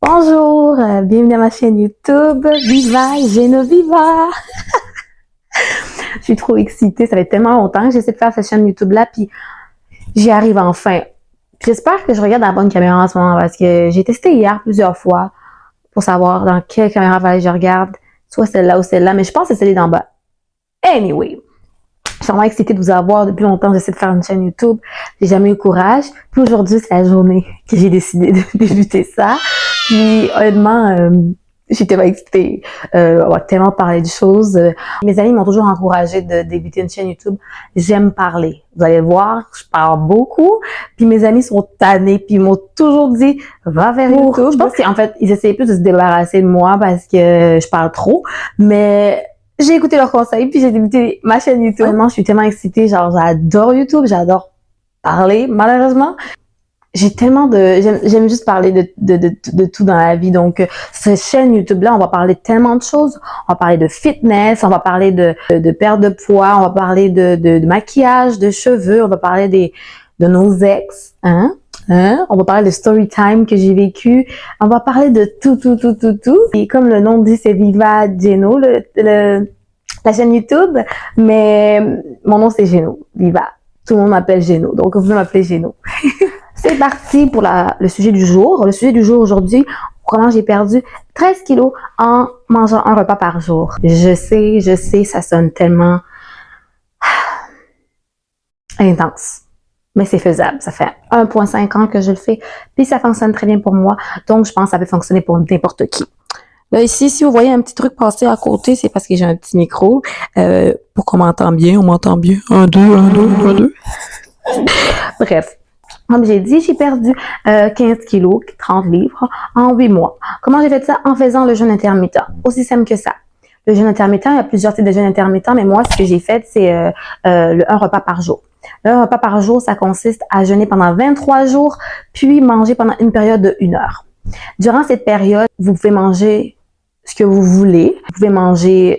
Bonjour, bienvenue à ma chaîne YouTube, Viva Genoviva! Je suis trop excitée, ça fait tellement longtemps que j'essaie de faire cette chaîne YouTube-là, puis j'y arrive enfin. J'espère que je regarde la bonne caméra en ce moment, parce que j'ai testé hier plusieurs fois pour savoir dans quelle caméra je regarde, soit celle-là ou celle-là, mais je pense que c'est celle d'en bas. Anyway, je suis vraiment excitée de vous avoir. Depuis longtemps, j'essaie de faire une chaîne YouTube. J'ai jamais eu le courage. Puis aujourd'hui, c'est la journée que j'ai décidé de débuter ça. Puis honnêtement, j'étais tellement excitée. On va tellement parler de choses. Mes amis m'ont toujours encouragée de débuter une chaîne YouTube. J'aime parler. Vous allez le voir, je parle beaucoup. Puis mes amis sont tannés. Puis ils m'ont toujours dit, va vers YouTube. Je pense qu'en fait, ils essayaient plus de se débarrasser de moi parce que je parle trop. Mais j'ai écouté leurs conseils, puis j'ai débuté ma chaîne YouTube. Vraiment, je suis tellement excitée. Genre, j'adore YouTube, j'adore parler, malheureusement. J'ai tellement j'aime juste parler de tout dans la vie. Donc, cette chaîne YouTube-là, on va parler de tellement de choses. On va parler de fitness, on va parler de perte de poids, on va parler de maquillage, de cheveux, on va parler de nos ex, on va parler de story time que j'ai vécu. On va parler de tout. Et comme le nom dit, c'est Viva Geno, la chaîne YouTube. Mais mon nom, c'est Geno. Viva. Tout le monde m'appelle Geno. Donc, vous pouvez m'appeler Geno. C'est parti pour le sujet du jour. Le sujet du jour aujourd'hui, comment j'ai perdu 13 kilos en mangeant un repas par jour. Je sais, ça sonne tellement intense. Mais c'est faisable. Ça fait 1,5 ans que je le fais. Puis ça fonctionne très bien pour moi. Donc, je pense que ça peut fonctionner pour n'importe qui. Là, ici, si vous voyez un petit truc passer à côté, c'est parce que j'ai un petit micro. Pour qu'on m'entende bien. On m'entend bien. 1, 2, 1, 2, 1, 2. Bref. Comme j'ai dit, j'ai perdu 15 kilos, 30 livres en 8 mois. Comment j'ai fait ça? En faisant le jeûne intermittent. Aussi simple que ça. Le jeûne intermittent, il y a plusieurs types de jeûne intermittent, mais moi, ce que j'ai fait, c'est un repas par jour. Un repas par jour, ça consiste à jeûner pendant 23 jours, puis manger pendant une période de 1 heure. Durant cette période, vous pouvez manger ce que vous voulez. Vous pouvez manger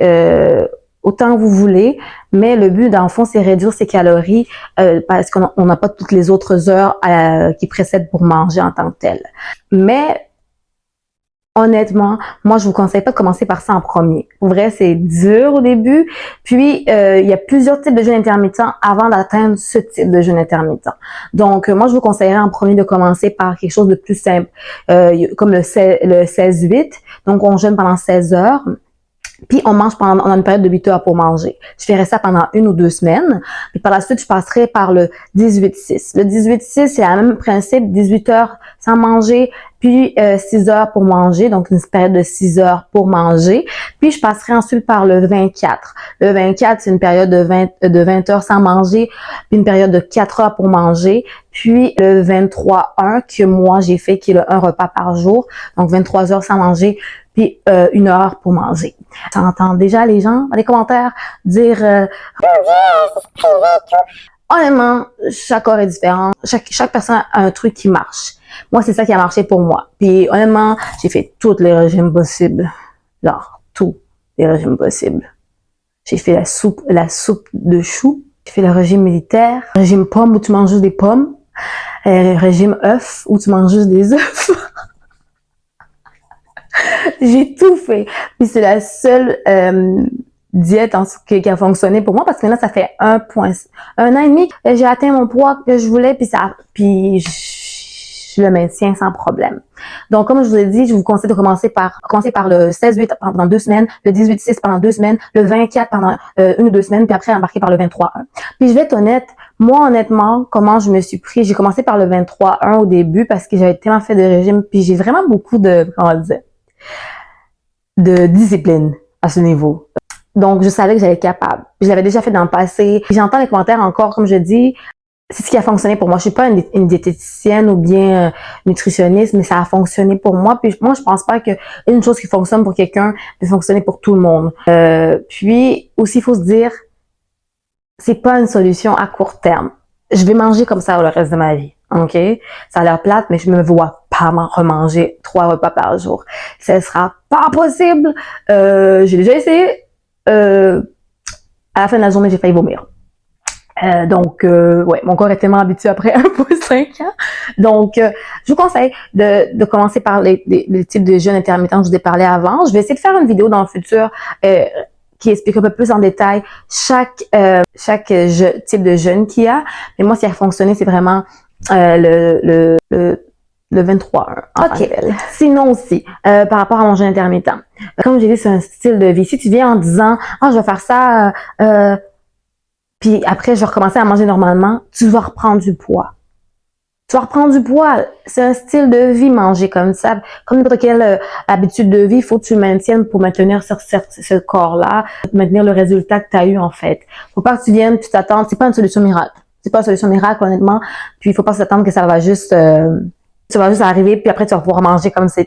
autant que vous voulez, mais le but, dans le fond, c'est réduire ses calories parce qu'on n'a pas toutes les autres heures qui précèdent pour manger en tant que tel. Mais honnêtement, moi, je vous conseille pas de commencer par ça en premier. Pour vrai, c'est dur au début. Puis, il y a plusieurs types de jeûne intermittent avant d'atteindre ce type de jeûne intermittent. Donc, moi, je vous conseillerais en premier de commencer par quelque chose de plus simple, comme le 16-8. Donc, on jeûne pendant 16 heures. Puis on mange on a une période de 8 heures pour manger. Je ferai ça pendant 1 ou 2 semaines. Puis par la suite, je passerai par le 18-6. Le 18-6, c'est le même principe, 18 heures sans manger, puis 6 heures pour manger, donc une période de 6 heures pour manger. Puis je passerai ensuite par le 24. Le 24, c'est une période de 20 heures sans manger, puis une période de 4 heures pour manger. Puis le 23-1 que moi j'ai fait, qui est le 1 repas par jour, donc 23 heures sans manger, puis 1 heure pour manger. J'entends déjà les gens dans les commentaires dire honnêtement, chaque corps est différent. Chaque personne a un truc qui marche. Moi, c'est ça qui a marché pour moi. Puis honnêtement, j'ai fait tous les régimes possibles. Genre, tous les régimes possibles. J'ai fait la soupe de choux. J'ai fait le régime militaire. Régime pomme où tu manges juste des pommes. Régime œuf où tu manges juste des œufs. J'ai tout fait. Puis c'est la seule diète qui a fonctionné pour moi parce que là, ça fait 1 an et demi que j'ai atteint mon poids que je voulais, puis je le maintiens sans problème. Donc, comme je vous ai dit, je vous conseille de commencer par le 16-8 pendant 2 semaines, le 18-6 pendant 2 semaines, le 24 pendant 1 ou 2 semaines, puis après embarquer par le 23-1. Puis je vais être honnête, moi, honnêtement, comment je me suis pris, j'ai commencé par le 23-1 au début parce que j'avais tellement fait de régime, puis j'ai vraiment beaucoup de discipline à ce niveau. Donc, je savais que j'allais être capable. Je l'avais déjà fait dans le passé. J'entends les commentaires encore, comme je dis, c'est ce qui a fonctionné pour moi. Je suis pas une diététicienne ou bien nutritionniste, mais ça a fonctionné pour moi. Puis moi, je pense pas que une chose qui fonctionne pour quelqu'un peut fonctionner pour tout le monde. Puis aussi, il faut se dire, c'est pas une solution à court terme. Je vais manger comme ça le reste de ma vie. OK? Ça a l'air plate, mais je me vois pas remanger 3 repas par jour. Ce sera pas possible. J'ai déjà essayé. À la fin de la journée, j'ai failli vomir. Ouais, mon corps est tellement habitué après 1,5 ans. Donc, je vous conseille de commencer par les types de jeûnes intermittents que je vous ai parlé avant. Je vais essayer de faire une vidéo dans le futur qui explique un peu plus en détail chaque type de jeûne qu'il y a. Mais moi, ce qui a fonctionné, c'est vraiment le 23-1. OK. Sinon aussi, par rapport à mon jeûne intermittent, comme j'ai dit, c'est un style de vie. Si tu viens en disant « Ah, je vais faire ça puis après, je vais recommencer à manger normalement », tu vas reprendre du poids. Tu vas reprendre du poids. C'est un style de vie, manger comme ça. Comme n'importe quelle habitude de vie, il faut que tu le maintiennes pour maintenir ce corps-là, pour maintenir le résultat que tu as eu, en fait. Faut pas que tu viennes, tu t'attends. C'est pas une solution miracle. C'est pas une solution miracle, honnêtement. Puis il faut pas s'attendre que ça va juste, ça va juste arriver, puis après, tu vas pouvoir manger comme si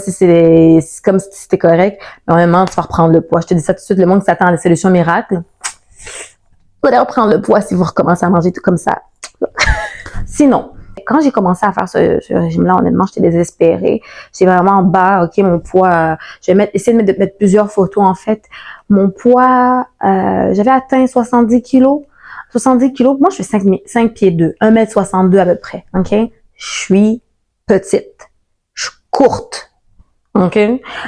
c'était correct. Mais honnêtement, tu vas reprendre le poids. Je te dis ça tout de suite, le monde qui s'attend à des solutions miracles, vous allez reprendre le poids si vous recommencez à manger tout comme ça. Sinon, quand j'ai commencé à faire ce régime-là, honnêtement, j'étais désespérée. J'étais vraiment en bas, ok, mon poids, je vais essayer de mettre plusieurs photos, en fait. Mon poids, j'avais atteint 70 kilos. 70 kilos, moi, je fais 5 pieds 2, 1m62 à peu près, ok? Je suis petite. Je suis courte. OK?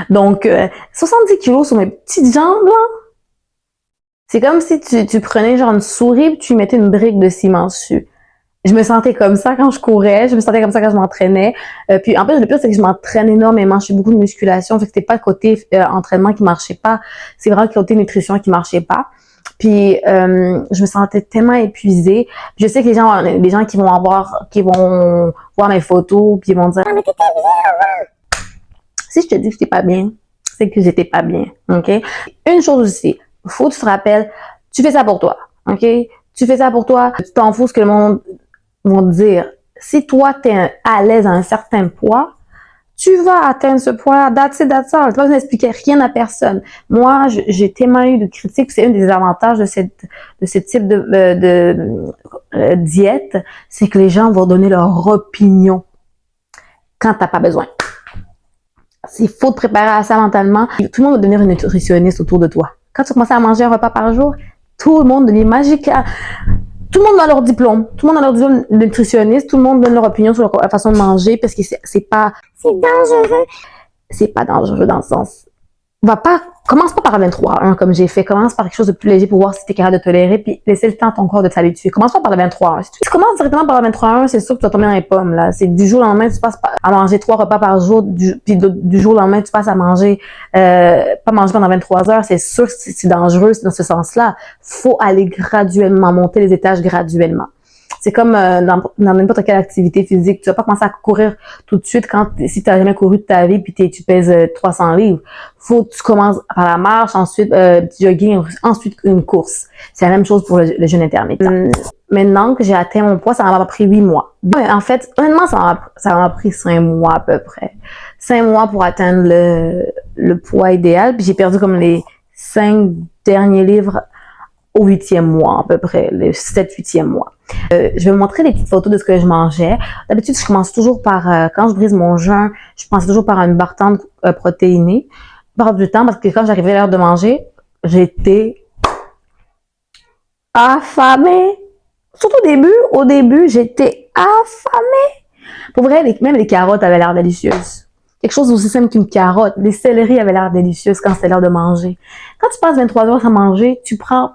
Donc, 70 kilos sur mes petites jambes, là. C'est comme si tu prenais genre une souris et tu y mettais une brique de ciment dessus. Je me sentais comme ça quand je courais, je me sentais comme ça quand je m'entraînais. Puis en plus, le pire, c'est que je m'entraîne énormément, je fais beaucoup de musculation, fait que c'était pas le côté entraînement qui marchait pas, c'est vraiment le côté nutrition qui marchait pas. Puis je me sentais tellement épuisée. Puis je sais que les gens qui vont voir mes photos, puis ils vont dire « Ah, mais t'étais bien! » Si je te dis que j'étais pas bien, c'est que j'étais pas bien, OK? Une chose aussi, faut que tu te rappelles, tu fais ça pour toi, OK? Tu fais ça pour toi, tu t'en fous ce que le monde va te dire. Si toi, t'es à l'aise à un certain poids, tu vas atteindre ce poids, that's it. Tu vas pas expliquer rien à personne. Moi, j'ai tellement eu de critiques, c'est un des avantages de ce type de diète, c'est que les gens vont donner leur opinion quand t'as pas besoin. Il faut te préparer à ça mentalement. Tout le monde va devenir une nutritionniste autour de toi. Quand tu commences à manger un repas par jour, tout le monde devient magique. Tout le monde a leur diplôme. Tout le monde a leur diplôme de nutritionniste. Tout le monde donne leur opinion sur la façon de manger parce que c'est dangereux. C'est pas dangereux dans le sens. Commence pas par un 23-1 comme j'ai fait. Commence par quelque chose de plus léger pour voir si t'es capable de tolérer puis laisser le temps à ton corps de s'habituer. Commence pas par le 23-1. Si tu commences directement par le 23-1, c'est sûr que tu vas tomber dans les pommes, là. C'est du jour au lendemain, tu passes à manger 3 repas par jour, puis du jour au lendemain, tu passes à manger, pas manger pendant 23 heures. C'est sûr que c'est dangereux, c'est dans ce sens-là. Faut aller graduellement, monter les étages graduellement. C'est comme dans n'importe quelle activité physique. Tu vas pas commencer à courir tout de suite si tu n'as jamais couru de ta vie puis tu pèses 300 livres. Faut que tu commences par la marche, ensuite du jogging, ensuite une course. C'est la même chose pour le jeûne intermittent. Maintenant que j'ai atteint mon poids, ça m'a pris 8 mois. En fait, honnêtement, ça m'a pris 5 mois à peu près. 5 mois pour atteindre le poids idéal. Puis j'ai perdu comme les 5 derniers livres au 8e mois, à peu près, le 7-8e mois. Je vais vous montrer des petites photos de ce que je mangeais. D'habitude, je commence toujours par, quand je brise mon jeûne, je commence toujours par une barre tendre protéinée. Par du temps, parce que quand j'arrivais à l'heure de manger, j'étais affamée. Surtout au début, j'étais affamée. Pour vrai, même les carottes avaient l'air délicieuses. Quelque chose aussi simple qu'une carotte. Les céleris avaient l'air délicieuses quand c'était l'heure de manger. Quand tu passes 23 heures sans manger, tu te rends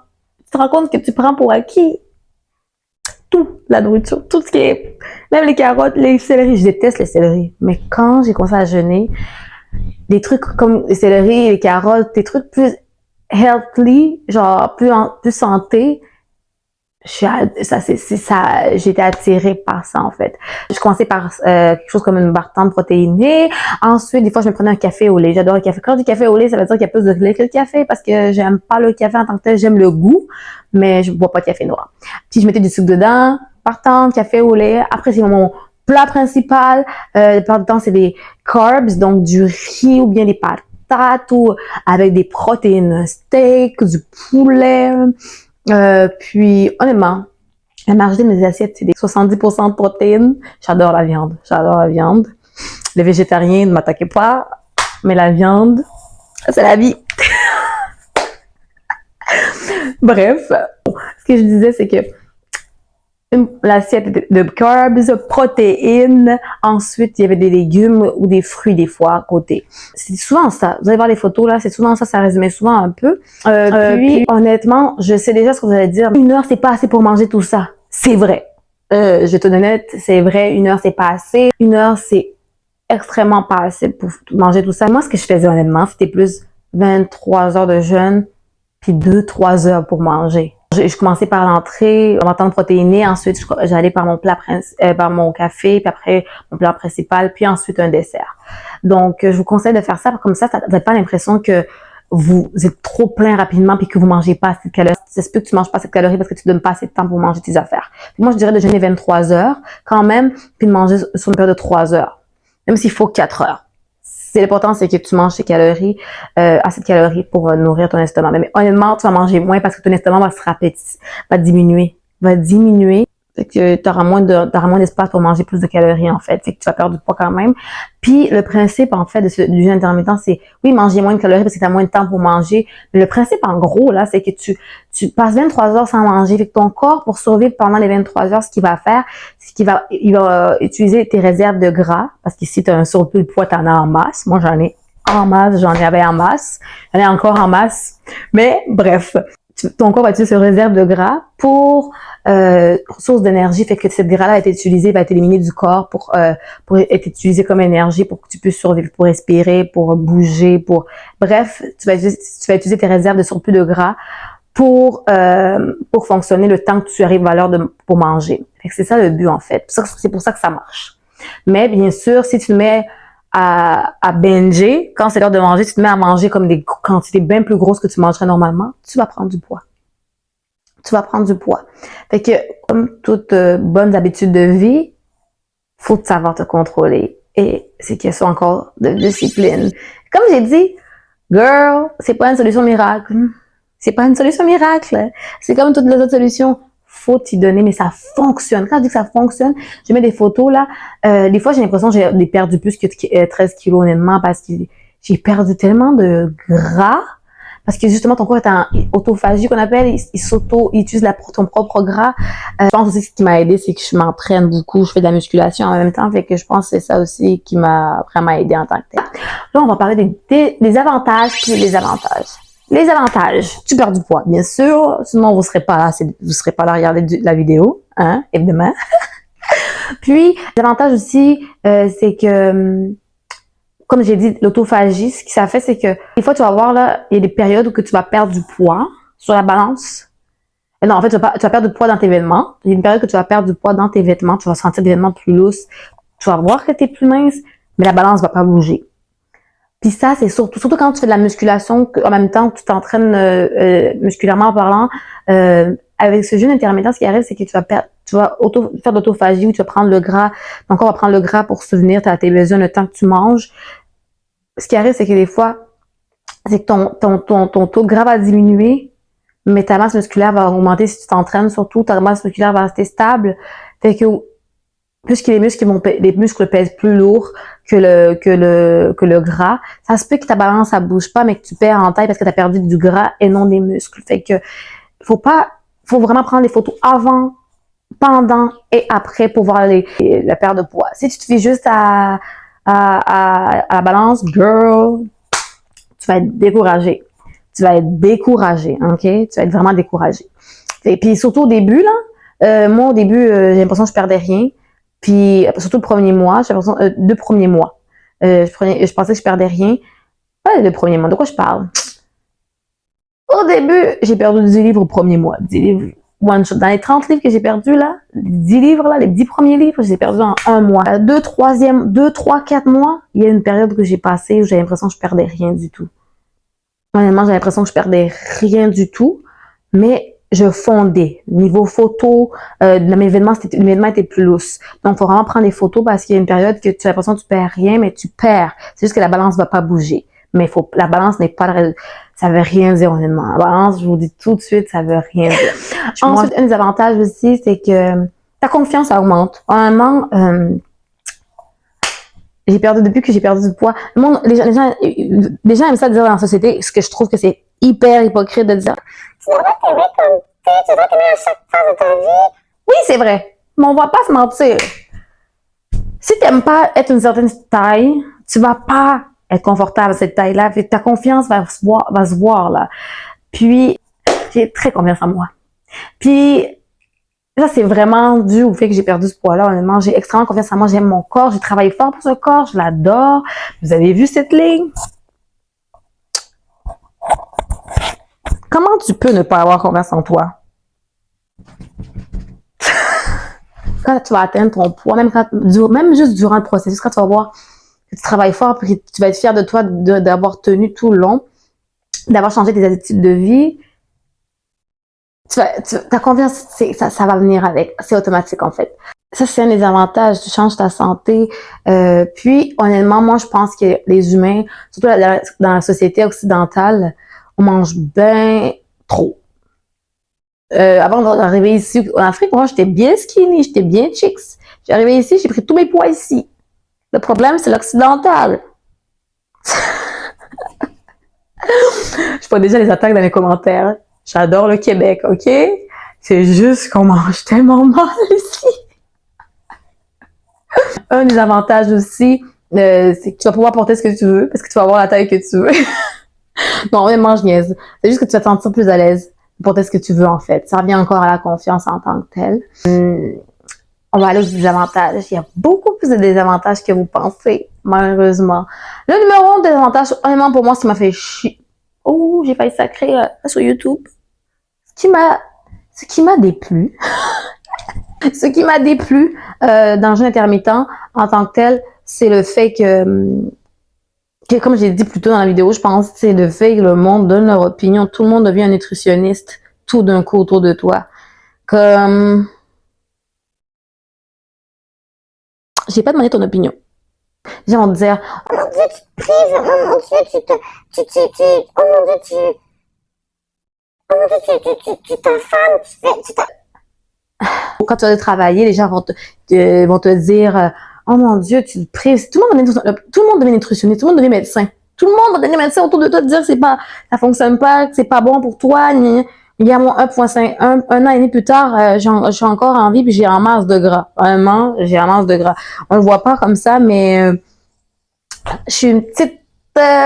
compte que tu prends pour acquis tout, la nourriture, tout ce qui est, même les carottes, les céleris, je déteste les céleris. Mais quand j'ai commencé à jeûner, des trucs comme les céleris, les carottes, des trucs plus healthy, genre plus santé, j'étais attirée par ça, en fait. Je commençais par quelque chose comme une barre tendre protéinée. Ensuite, des fois, je me prenais un café au lait. J'adore le café. Quand je dis café au lait, ça veut dire qu'il y a plus de lait que le café parce que j'aime pas le café en tant que tel. J'aime le goût, mais je bois pas de café noir. Puis, je mettais du sucre dedans, barre tendre, café au lait. Après, c'est mon plat principal. La plupart du temps, c'est des carbs, donc du riz ou bien des patates ou avec des protéines, steak, du poulet. Puis, honnêtement, la majorité de mes assiettes, c'est des 70% de protéines. J'adore la viande. J'adore la viande. Les végétariens ne m'attaquez pas, mais la viande, c'est la vie. Bref, ce que je disais, c'est que l'assiette de carbs, protéines, ensuite il y avait des légumes ou des fruits des fois à côté. C'est souvent ça, vous allez voir les photos là, c'est souvent ça, ça résumait souvent un peu. Puis honnêtement, je sais déjà ce que vous allez dire, 1 heure c'est pas assez pour manger tout ça, c'est vrai. Je vais être honnête, c'est vrai, 1 heure c'est pas assez, 1 heure c'est extrêmement pas assez pour manger tout ça. Moi ce que je faisais honnêtement, c'était plus 23 heures de jeûne, puis 2-3 heures pour manger. Je commençais par l'entrée, en temps protéiné, ensuite j'allais par mon plat par mon café, puis après mon plat principal, puis ensuite un dessert. Donc je vous conseille de faire ça, comme ça vous n'avez pas l'impression que vous êtes trop plein rapidement puis que vous mangez pas assez de calories. C'est sûr que tu manges pas assez de calories parce que tu donnes pas assez de temps pour manger tes affaires. Puis moi je dirais de jeûner 23 heures quand même, puis de manger sur une période de 3 heures, même s'il faut 4 heures. C'est l'important, c'est que tu manges tes calories, assez de calories pour nourrir ton estomac. Mais honnêtement, tu vas manger moins parce que ton estomac va se rapetisser, va diminuer. Fait que t'auras moins d'espace pour manger plus de calories, en fait. Fait que tu vas perdre du poids quand même. Puis, le principe, en fait, du jeûne intermittent, c'est, oui, manger moins de calories parce que t'as moins de temps pour manger. Mais le principe, en gros, là, c'est que tu passes 23 heures sans manger. Fait que ton corps, pour survivre pendant les 23 heures, ce qu'il va faire, c'est qu'il va, il va utiliser tes réserves de gras. Parce que si t'as un surplus de poids, t'en as en masse. Moi, j'en ai en masse, j'en avais en masse. J'en ai encore en masse. Mais, bref. Ton corps va utiliser ses réserves de gras pour source d'énergie, fait que cette gras-là va être utilisée, va être éliminée du corps pour être utilisée comme énergie pour que tu puisses survivre, pour respirer, pour bouger, bref, tu vas utiliser tes réserves de surplus de gras pour fonctionner le temps que tu arrives à l'heure pour manger. Fait que c'est ça le but en fait. C'est pour ça que ça marche. Mais bien sûr, si tu te mets à binger, quand c'est l'heure de manger, tu te mets à manger comme des quantités bien plus grosses que tu mangerais normalement, tu vas prendre du poids. Tu vas prendre du poids. Fait que, comme toute bonne habitude de vie, faut savoir te contrôler. Et c'est question encore de discipline. Comme j'ai dit, girl, c'est pas une solution miracle. C'est pas une solution miracle. C'est comme toutes les autres solutions. Faut t'y donner, mais ça fonctionne. Quand je dis que ça fonctionne, je mets des photos là. Des fois, j'ai l'impression que j'ai perdu plus que 13 kilos honnêtement parce que j'ai perdu tellement de gras. Parce que justement, ton corps est en autophagie qu'on appelle. Il utilise ton propre gras. Je pense aussi que ce qui m'a aidé, c'est que je m'entraîne beaucoup. Je fais de la musculation en même temps. Fait que je pense que c'est ça aussi qui m'a vraiment aidé en tant que tel. Là, on va parler des avantages puis des désavantages. Les avantages, tu perds du poids, bien sûr, sinon vous serez pas là à regarder la vidéo, hein, évidemment. Puis, l'avantage aussi, c'est que, comme j'ai dit, l'autophagie, ce que ça fait, c'est que des fois, tu vas voir là, il y a des périodes où que tu vas perdre du poids sur la balance. Non, en fait, tu vas perdre du poids dans tes vêtements. Il y a une période que tu vas perdre du poids dans tes vêtements, tu vas sentir des vêtements plus lousses, tu vas voir que tu es plus mince, mais la balance va pas bouger. Puis ça, c'est surtout quand tu fais de la musculation, en même temps que tu t'entraînes musculairement parlant, avec ce jeûne intermittent, ce qui arrive, c'est que tu vas faire de l'autophagie où tu vas prendre le gras, ton corps va prendre le gras pour souvenir tes besoins le temps que tu manges. Ce qui arrive, c'est que des fois, c'est que ton taux de gras va diminuer, mais ta masse musculaire va augmenter si tu t'entraînes, surtout ta masse musculaire va rester stable. Fait que puisque les muscles pèsent plus lourd que le gras, ça se peut que ta balance ça bouge pas, mais que tu perds en taille parce que tu as perdu du gras et non des muscles. Fait que faut vraiment prendre des photos avant, pendant et après pour voir la perte de poids. Si tu te fais juste à la balance, girl, tu vas être découragé. Tu vas être découragé, ok? Tu vas être vraiment découragé. Et puis surtout au début là, moi au début j'ai l'impression que je perdais rien. Puis, surtout le premier mois, j'ai l'impression, 2 premiers mois. Je pensais que je perdais rien. Pas les 2 premiers mois. De quoi je parle? Au début, j'ai perdu 10 livres au premier mois. 10 livres, one shot. Dans les 30 livres que j'ai perdus, là, les 10 livres, là, les 10 premiers livres, je les ai perdus en 1 mois. 2, 3, 4 mois, il y a une période que j'ai passée où j'avais l'impression que je perdais rien du tout. Honnêtement, j'avais l'impression que je perdais rien du tout. Mais je fondais. Niveau photo, mes vêtements étaient plus lousses. Donc, faut vraiment prendre des photos parce qu'il y a une période que tu as l'impression que tu perds rien, mais tu perds. C'est juste que la balance va pas bouger. Mais la balance n'est pas ça veut rien dire, honnêtement. La balance, je vous dis tout de suite, ça veut rien dire. Ensuite, un des avantages aussi, c'est que ta confiance augmente. Honnêtement, depuis que j'ai perdu du poids, les gens aiment ça dire dans la société, ce que je trouve que c'est hyper hypocrite de dire. Tu devrais t'aimer comme Tu dois t'aimer à chaque phase de ta vie. Oui, c'est vrai. Mais on va pas se mentir. Si t'aimes pas être une certaine taille, tu vas pas être confortable à cette taille-là. Ta confiance va se voir, là. Puis, j'ai très confiance en moi. Puis, ça, c'est vraiment dû au fait que j'ai perdu ce poids-là. Honnêtement, j'ai extrêmement confiance en moi. J'aime mon corps. J'ai travaillé fort pour ce corps. Je l'adore. Vous avez vu cette ligne? Comment tu peux ne pas avoir confiance en toi? Quand tu vas atteindre ton poids, même juste durant le processus, quand tu vas voir que tu travailles fort, puis que tu vas être fier de toi d'avoir tenu tout le long, d'avoir changé tes habitudes de vie, ta confiance, ça va venir avec. C'est automatique, en fait. Ça, c'est un des avantages. Tu changes ta santé. Puis, honnêtement, moi, je pense que les humains, surtout dans la société occidentale, on mange bien trop. Avant d'arriver ici en Afrique, moi, j'étais bien skinny, j'étais bien chicks. J'ai arrivé ici, j'ai pris tous mes poids ici. Le problème, c'est l'occidental. Je vois déjà les attaques dans les commentaires. J'adore le Québec, OK? C'est juste qu'on mange tellement mal ici. Un des avantages aussi, c'est que tu vas pouvoir porter ce que tu veux, parce que tu vas avoir la taille que tu veux. Non, vraiment, je niaise. C'est juste que tu vas te sentir plus à l'aise pour porter ce que tu veux, en fait. Ça revient encore à la confiance en tant que telle. On va aller aux désavantages. Il y a beaucoup plus de désavantages que vous pensez, malheureusement. Le numéro 1 de désavantage, honnêtement, pour moi, ça m'a fait chier. Oh, j'ai failli sacrer sur YouTube. Ce qui m'a déplu, ce qui m'a déplu dans le jeûne intermittent en tant que tel, c'est le fait que, comme j'ai dit plus tôt dans la vidéo, je pense, c'est le fait que le monde donne leur opinion. Tout le monde devient un nutritionniste tout d'un coup autour de toi. Comme, j'ai pas demandé ton opinion. Les gens vont te dire, oh mon Dieu, tu te prives, oh mon Dieu, oh mon Dieu, tu t'affames, quand tu vas travailler, les gens vont te dire, oh mon Dieu, tu te prives. Tout le monde devient nutritionniste, tout le monde devient médecin. Tout le monde va devenir médecin autour de toi, te dire que ça fonctionne pas, que c'est pas bon pour toi. Il y a mon 1,5, un an et demi plus tard, je suis encore en vie puis j'ai en masse de gras. Vraiment, j'ai en masse de gras. On le voit pas comme ça, mais je suis une petite,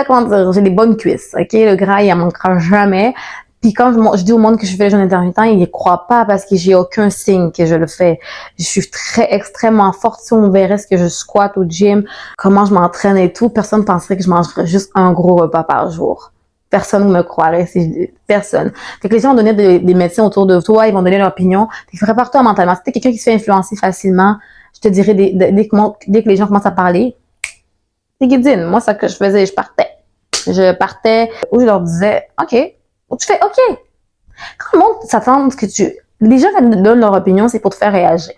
comment dire, j'ai des bonnes cuisses, ok? Le gras, il en manquera jamais. Puis quand je dis au monde que je fais le jeûne intermittent, ils ne croient pas parce que j'ai aucun signe que je le fais. Je suis extrêmement forte. Si on verrait ce que je squatte au gym, comment je m'entraîne et tout, personne ne penserait que je mangerais juste un gros repas par jour. Personne ne me croirait. Personne. Fait que les gens vont donner des médecins autour de toi, ils vont donner leur opinion. Fait que prépare-toi mentalement. Si t'es quelqu'un qui se fait influencer facilement, je te dirais dès que les gens commencent à parler, c'est guidine. Moi, ça que je faisais, je partais où je leur disais, OK, tu fais OK. Quand le monde s'attend que les gens qui donnent leur opinion, c'est pour te faire réagir.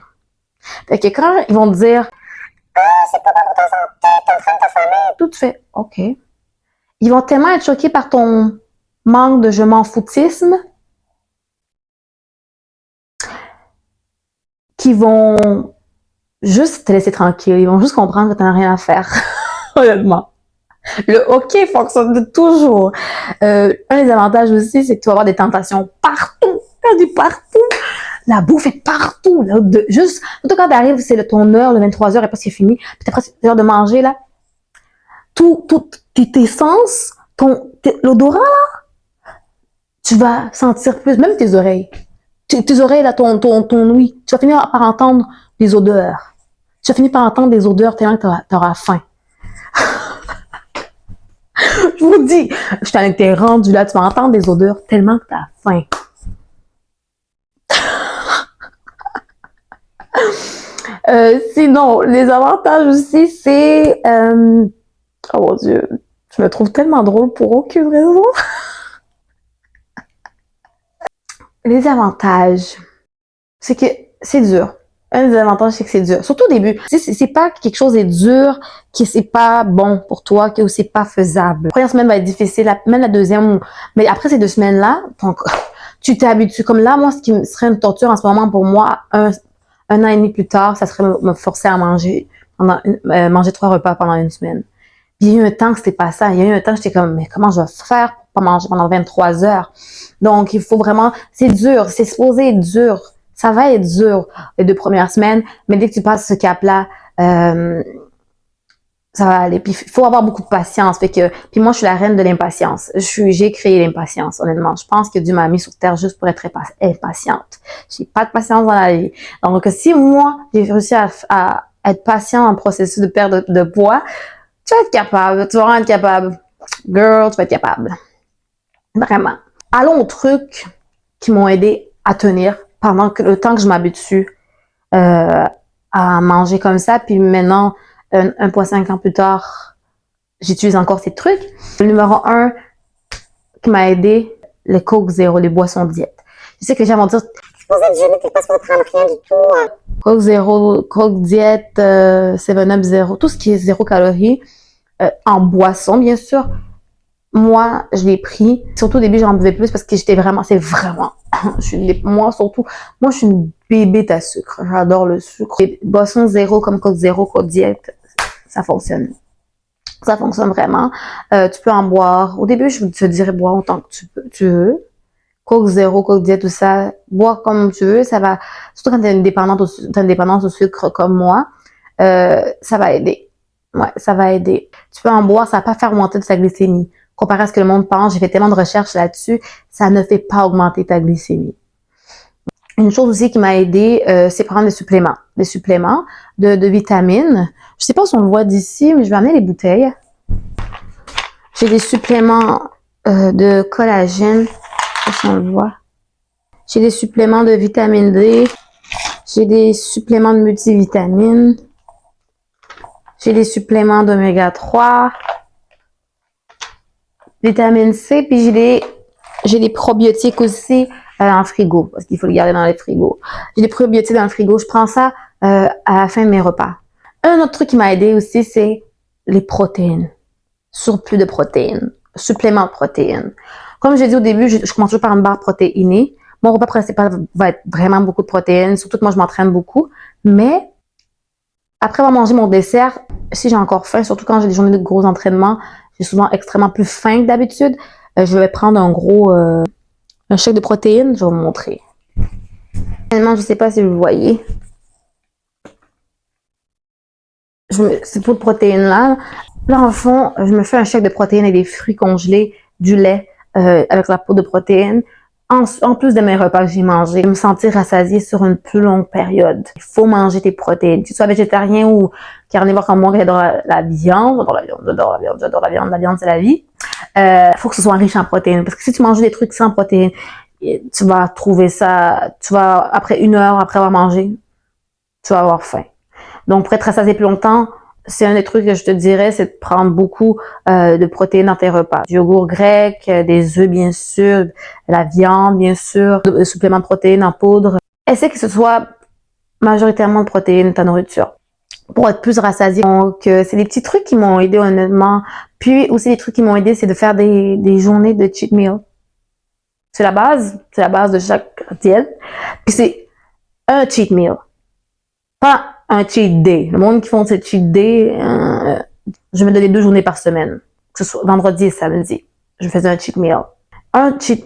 Fait que quand ils vont te dire, ah, c'est pas bon pour ta santé, t'es en train de t'affamer, tout tu fais OK. Ils vont tellement être choqués par ton manque de je m'en foutisme qu'ils vont juste te laisser tranquille. Ils vont juste comprendre que t'en as rien à faire. Honnêtement. Le OK fonctionne toujours. Un des avantages aussi, c'est que tu vas avoir des tentations partout. Partout. La bouffe est partout. Là, juste, surtout quand t'arrives, c'est ton heure, le 23h est presque fini. Puis t'as presque l'heure de manger, là. Tes sens, l'odorat, là, tu vas sentir plus, même tes oreilles. Tes oreilles, là, ton ouïe. Tu vas finir par entendre des odeurs. Tu vas finir par entendre des odeurs tellement que t'auras faim. Je vous dis, je t'en étais rendu là, tu vas entendre des odeurs tellement que t'as faim. Sinon, les avantages aussi, c'est... oh mon Dieu, je me trouve tellement drôle pour aucune raison. Les avantages, c'est que c'est dur. Un des avantages, c'est que c'est dur. Surtout au début. C'est pas que quelque chose est dur, que c'est pas bon pour toi, que c'est pas faisable. La première semaine va être difficile, même la deuxième. Mais après ces 2 semaines-là, tu t'habitues. Comme là, moi, ce qui serait une torture en ce moment pour moi, un an et demi plus tard, ça serait me forcer à manger 3 repas pendant 1 semaine. Puis il y a eu un temps que c'était pas ça. Il y a eu un temps que j'étais comme, mais comment je vais faire pour pas manger pendant 23 heures? Donc, il faut vraiment, c'est dur, c'est supposé être dur. Ça va être dur les 2 premières semaines, mais dès que tu passes ce cap-là, ça va aller. Puis il faut avoir beaucoup de patience. Fait que, puis moi, je suis la reine de l'impatience. J'ai créé l'impatience, honnêtement. Je pense que Dieu m'a mis sur terre juste pour être impatiente. J'ai pas de patience dans la vie. Donc, si moi, j'ai réussi à être patient en processus de perte de poids, tu vas être capable. Tu vas être capable. Girl, tu vas être capable. Vraiment. Allons aux trucs qui m'ont aidé à tenir pendant le temps que je m'habitue à manger comme ça. Puis maintenant, 1,5 ans plus tard, j'utilise encore ces trucs. Le numéro 1 qui m'a aidé, le Coke Zéro, les boissons diète. Je sais que les gens vont dire, Supposé jeûner, t'es pas supposé prendre rien du tout. Coke Zéro, Coke diète, 7-Up Zéro, tout ce qui est 0 calories, en boisson, bien sûr. Moi, je l'ai pris. Surtout au début, j'en buvais plus parce que j'étais vraiment, moi, je suis une bébête à sucre. J'adore le sucre. Les boissons zéro comme Coke Zéro, Coke diète, ça fonctionne. Ça fonctionne vraiment. Tu peux en boire. Au début, je te dirais boire autant que tu veux. Coke Zéro, Coke diète, tout ça. Boire comme tu veux. Ça va, surtout quand t'as une dépendance au sucre comme moi, ça va aider. Ouais, ça va aider. Tu peux en boire, ça va pas faire augmenter ta glycémie. Comparé à ce que le monde pense, j'ai fait tellement de recherches là-dessus, ça ne fait pas augmenter ta glycémie. Une chose aussi qui m'a aidé, c'est prendre des suppléments de vitamines. Je sais pas si on le voit d'ici, mais je vais amener les bouteilles. J'ai des suppléments de collagène, je sais pas si on le voit. J'ai des suppléments de vitamine D. J'ai des suppléments de multivitamines. J'ai des suppléments d'oméga 3. Vitamine C, puis j'ai des probiotiques aussi en frigo, parce qu'il faut les garder dans les frigos. J'ai des probiotiques dans le frigo, je prends ça à la fin de mes repas. Un autre truc qui m'a aidé aussi, c'est les protéines. Surplus de protéines, suppléments de protéines. Comme j'ai dit au début, je commence toujours par une barre protéinée. Mon repas principal va être vraiment beaucoup de protéines, surtout que moi je m'entraîne beaucoup. Mais après avoir mangé mon dessert, si j'ai encore faim, surtout quand j'ai des journées de gros entraînements, j'ai souvent extrêmement plus faim que d'habitude. Je vais prendre un shake de protéines. Je vais vous montrer. Finalement, je sais pas si vous le voyez. C'est pour de protéines là. Là, en fond, je me fais un shake de protéines avec des fruits congelés, du lait, avec la poudre de protéines. En plus de mes repas que j'ai mangés, me sentir rassasiée sur une plus longue période. Il faut manger tes protéines. Que tu sois végétarien ou carnivore comme moi, j'adore la viande, j'adore la viande c'est la vie. Faut que ce soit riche en protéines. Parce que si tu manges des trucs sans protéines, tu vas trouver ça, après 1 heure après avoir mangé, tu vas avoir faim. Donc, pour être rassasié plus longtemps, c'est un des trucs que je te dirais, c'est de prendre beaucoup de protéines dans tes repas. Du yogourt grec, des œufs bien sûr, la viande bien sûr, des suppléments de protéines en poudre. Essaie que ce soit majoritairement de protéines ta nourriture pour être plus rassasié. Donc, c'est des petits trucs qui m'ont aidé honnêtement. Puis aussi, des trucs qui m'ont aidé, c'est de faire des journées de cheat meal. C'est la base de chaque diète. Puis c'est un cheat meal, pas un cheat day. Le monde qui font ce cheat day, je me donnais 2 journées par semaine, que ce soit vendredi et samedi. Je faisais un cheat meal. Un cheat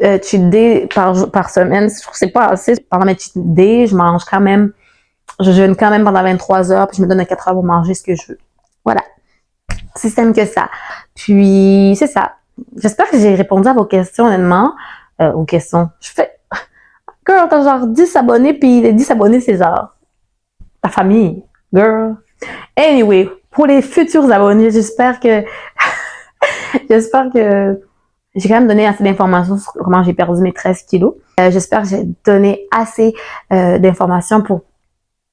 day par semaine, je trouve que c'est pas assez. Pendant mes cheat days, je jeûne quand même pendant 23 heures, puis je me donne 4 heures pour manger ce que je veux. Voilà. C'est simple que ça. Puis, c'est ça. J'espère que j'ai répondu à vos questions, honnêtement. Aux questions. Girl, t'as genre 10 abonnés, puis les 10 abonnés, c'est genre ta famille, girl. Anyway, pour les futurs abonnés, j'espère que j'ai quand même donné assez d'informations sur comment j'ai perdu mes 13 kilos. J'espère que j'ai donné assez d'informations pour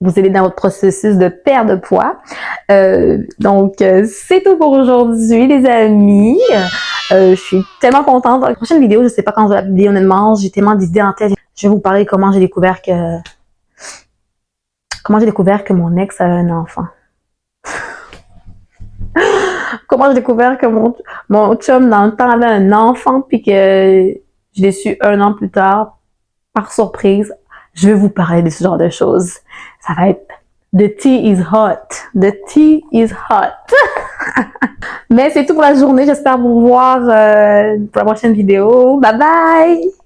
vous aider dans votre processus de perte de poids. Donc, c'est tout pour aujourd'hui, les amis. Je suis tellement contente. Dans la prochaine vidéo, je sais pas quand je vais la publier, honnêtement. J'ai tellement d'idées en tête. Je vais vous parler de comment j'ai découvert que mon ex avait un enfant. Comment j'ai découvert que mon chum dans le temps avait un enfant puis que je l'ai su 1 an plus tard par surprise. Je vais vous parler de ce genre de choses. Ça va être The tea is hot. The tea is hot. Mais c'est tout pour la journée. J'espère vous voir pour la prochaine vidéo. Bye bye!